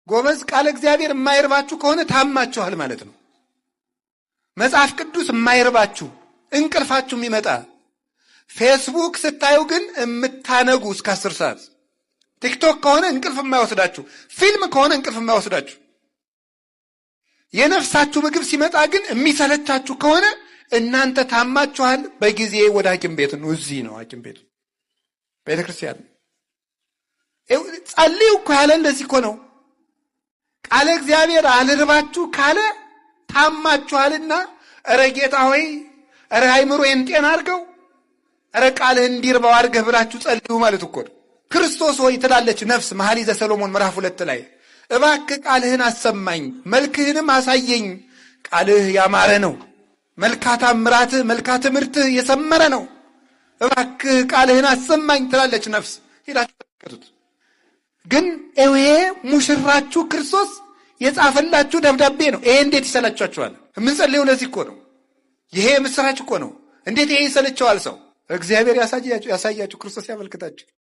ጎበዝ ቃለ እግዚአብሔር የማይርባችሁ ከሆነ ታማችኋል ማለት ነው። መጽሐፍ ቅዱስ የማይርባችሁ እንቅልፋችሁ የሚመጣ ፌስቡክ ስታዩ ግን የምታነጉ እስከ 10 ሰዓት፣ ቲክቶክ ከሆነ እንቅልፍ የማይወስዳችሁ፣ ፊልም ከሆነ እንቅልፍ የማይወስዳችሁ፣ የነፍሳችሁ ምግብ ሲመጣ ግን የሚሰለቻችሁ ከሆነ እናንተ ታማችኋል። በጊዜ ወደ ሐኪም ቤት ነው። እዚህ ነው ሐኪም ቤቱ፣ ቤተክርስቲያን። ጸልዩ እኮ ያለ እንደዚህ እኮ ነው። ቃለ እግዚአብሔር አልርባችሁ ካለ ታማችኋልና፣ ኧረ ጌታ ሆይ ኧረ አይምሮዬን ጤና አድርገው፣ ኧረ ቃልህ እንዲርባው አድርገህ ብላችሁ ጸልዩ ማለት እኮ ነው። ክርስቶስ ሆይ ትላለች ነፍስ መኃልየ ዘሰሎሞን ምዕራፍ 2 ላይ እባክህ ቃልህን አሰማኝ፣ መልክህንም አሳየኝ። ቃልህ ያማረ ነው፣ መልካ ተአምራትህ መልካ ትምህርትህ የሰመረ ነው። እባክህ ቃልህን አሰማኝ ትላለች ነፍስ። ሄዳችሁ ተመልከቱት። ግን ይሄ ሙሽራችሁ ክርስቶስ የጻፈላችሁ ደብዳቤ ነው። ይሄ እንዴት ይሰለቻችኋል? የምንጸልየው ለዚህ እኮ ነው። ይሄ ምስራች እኮ ነው። እንዴት ይሄ ይሰለቸዋል ሰው? እግዚአብሔር ያሳያችሁ፣ ክርስቶስ ያመልክታችሁ።